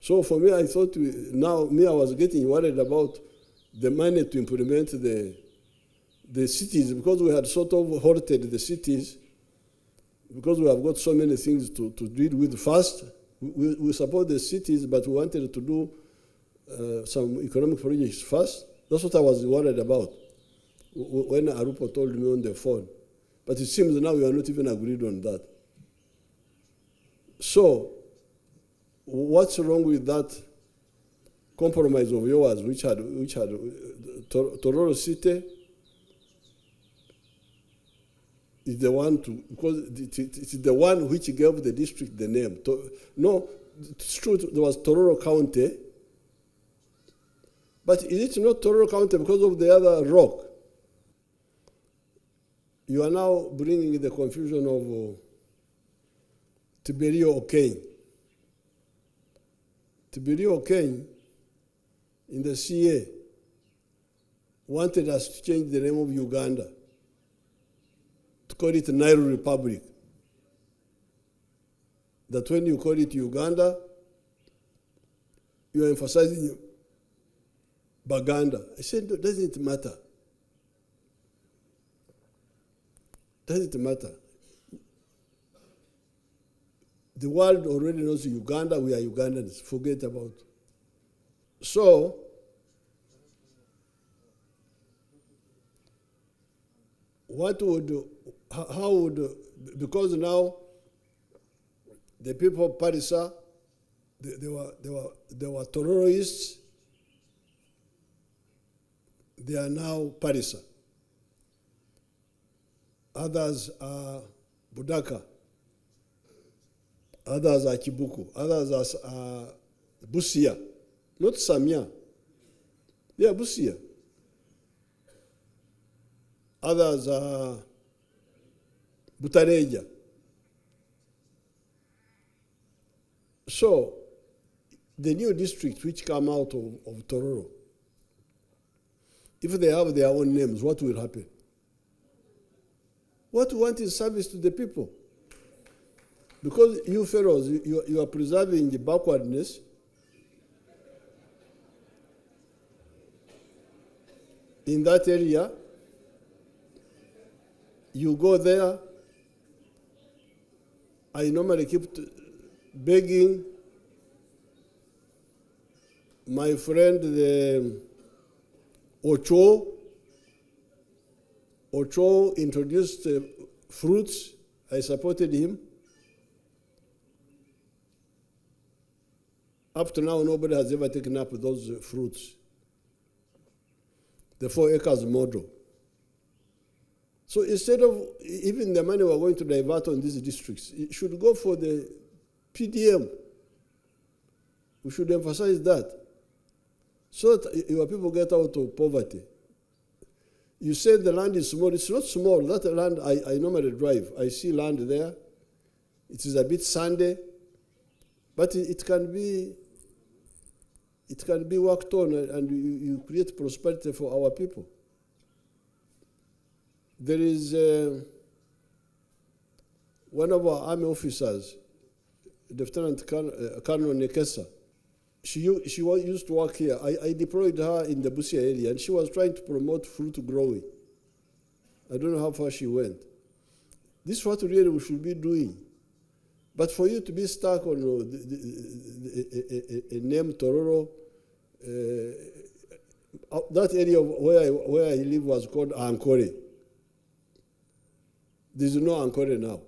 So for me, I thought I was getting worried about the money to implement the cities, because we had sort of halted the cities, because we have got so many things to deal with first. We support the cities, but we wanted to do some economic projects first. That's what I was worried about when Alupo told me on the phone. But it seems now we are not even agreed on that. So what's wrong with that compromise of yours, which had Tororo City is the one because it's the one which gave the district the name. No, it's true, there was Tororo County, but is it not Tororo County because of the other rock? You are now bringing the confusion of Tiberio Okeny. Tiberio Okeny in the CA wanted us to change the name of Uganda, to call it Nile Republic. That when you call it Uganda, you are emphasizing Baganda. I said, no, doesn't matter. Doesn't matter. The world already knows Uganda, we are Ugandans, forget about it. So, because now the people of Parisa, they were Tororoists, they are now Parisa. Others are Budaka, others are Kibuku, others are Busia, not Samia. They are Busia. Others are Butareja. So, the new districts which come out of Tororo, if they have their own names, what will happen? What we want is service to the people. Because you fellows, you are preserving the backwardness. In that area, you go there, I normally keep begging my friend, the Ocho introduced fruits. I supported him. Up to now, nobody has ever taken up those fruits. The 4 acres model. So instead of even the money we're going to divert on these districts, it should go for the PDM. We should emphasize that, so that your people get out of poverty. You said the land is small. It's not small. That land, I normally drive. I see land there. It is a bit sandy, but it can be worked on, and you create prosperity for our people. There is one of our army officers, Lieutenant Colonel Nekesa. She used to work here. I deployed her in the Busia area, and she was trying to promote fruit growing. I don't know how far she went. This is what really we should be doing. But for you to be stuck on a name Tororo, that area where I live was called Ankore. There is no Ankore now.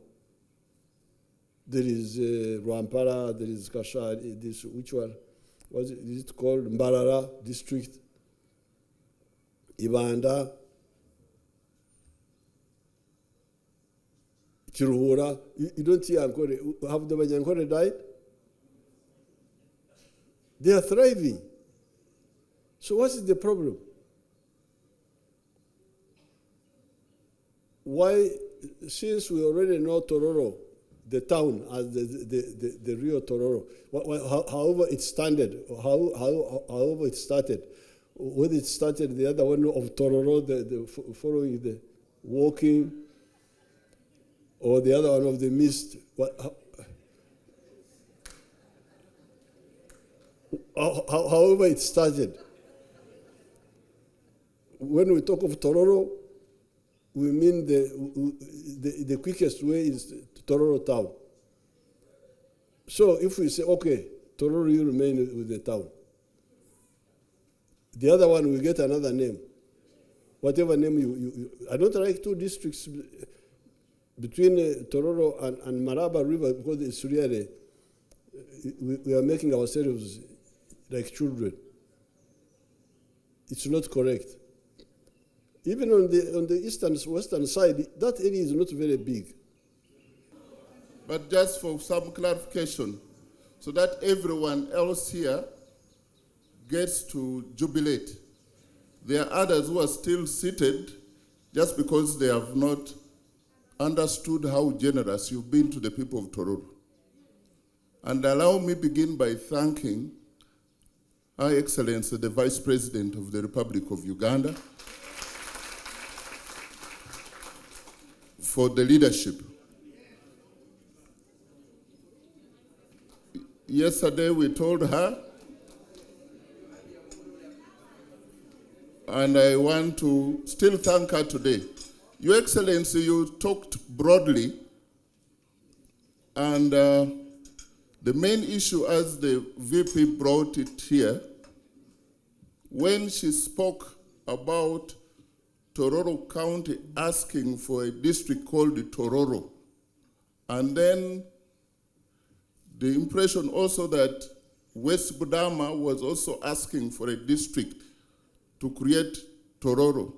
There is Rwampara, there is Kasha, this, which one? Is it called Mbarara district? Ibanda, Chiruhura. You don't see Ankore. Have the Banyankore died? They are thriving. So what is the problem? Why, since we already know Tororo, the town as the real Tororo, however it started, when it started, the other one of Tororo, the following the walking, or the other one of the mist. However it started. When we talk of Tororo, we mean the quickest way is Tororo Town. So if we say, okay, Tororo, you remain with the town. The other one, we get another name. Whatever name you I don't like two districts between Tororo and Maraba River, because it's really, we are making ourselves like children. It's not correct. Even on the eastern, western side, that area is not very big. But just for some clarification, so that everyone else here gets to jubilate. There are others who are still seated just because they have not understood how generous you've been to the people of Tororo. And allow me begin by thanking Her Excellency, the Vice President of the Republic of Uganda, for the leadership. Yesterday we told her, and I want to still thank her today. Your Excellency, you talked broadly, and the main issue, as the VP brought it here, when she spoke about Tororo County asking for a district called Tororo, and then the impression also that West Budama was also asking for a district to create Tororo.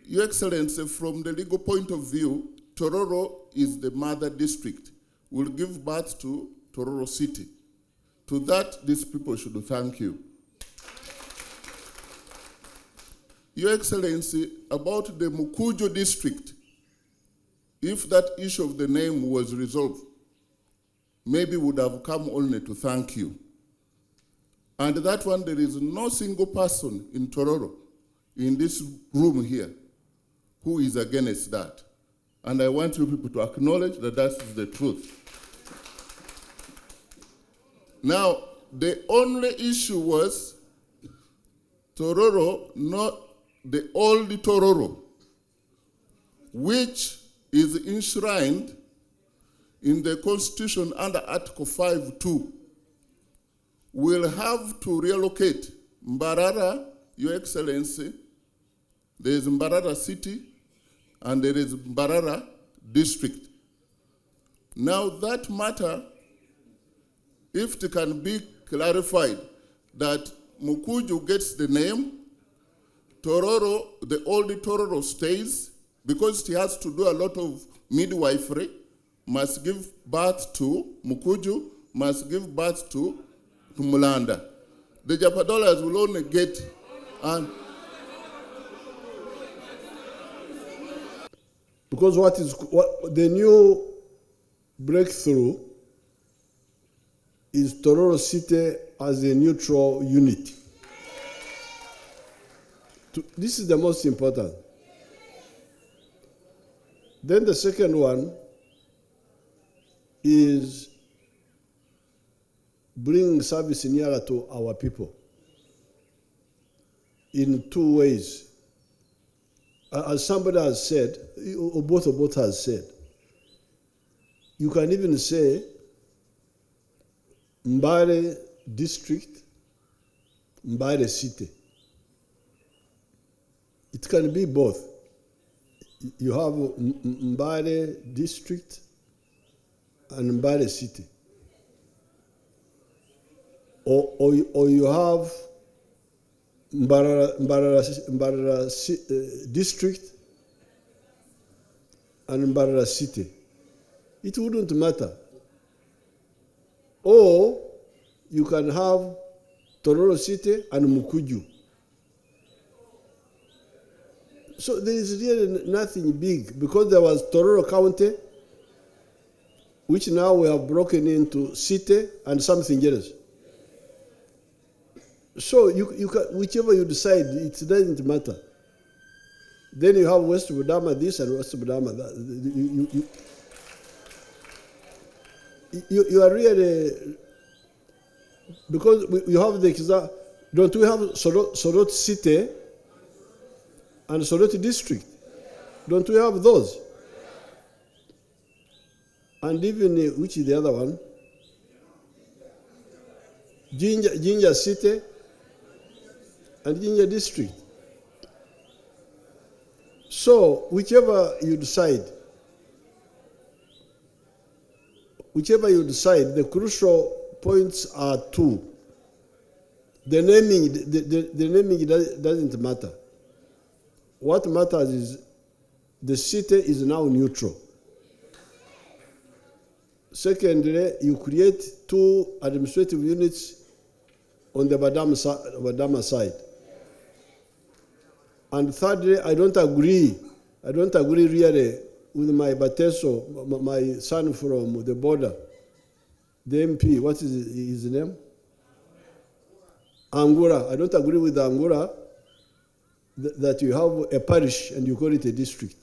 Your Excellency, from the legal point of view, Tororo is the mother district, will give birth to Tororo City. To that, these people should thank you. Your Excellency, about the Mukuju district, if that issue of the name was resolved, maybe would have come only to thank you. And that one, there is no single person in Tororo, in this room here, who is against that. And I want you people to acknowledge that that is the truth. Now, the only issue was Tororo, not the old Tororo, which is enshrined in the Constitution under Article 5.2, will have to relocate Mbarara, Your Excellency. There is Mbarara City and there is Mbarara District. Now that matter, if it can be clarified that Mukuju gets the name, Tororo, the old Tororo stays, because it has to do a lot of midwifery, must give birth to Mukuju, must give birth to Mulanda. The Japadholas will only get, and because what the new breakthrough is Tororo City as a neutral unit. This is the most important. Then the second one is bringing service nearer to our people in two ways. As somebody has said, or both has said, you can even say Mbare district, Mbare city. It can be both. You have Mbare district and Mbare city. Or you have Mbarara district and Mbarara city. It wouldn't matter. Or you can have Tororo City and Mukuju. So there is really nothing big, because there was Tororo County, which now we have broken into city and something else. So you can, whichever you decide, it doesn't matter. Then you have West Budama this and West Budama that. You are really Because we have the exact, don't we have Soroti City and Soroti District? Don't we have those? And even, which is the other one? Jinja City and Jinja District. So whichever you decide, the crucial points are two. The naming doesn't matter. What matters is the city is now neutral. Secondly, you create two administrative units on the Badama side. And thirdly, I don't agree really with my Bateso, my son from the border, the MP, what is his name? Angura. I don't agree with Angura that you have a parish and you call it a district.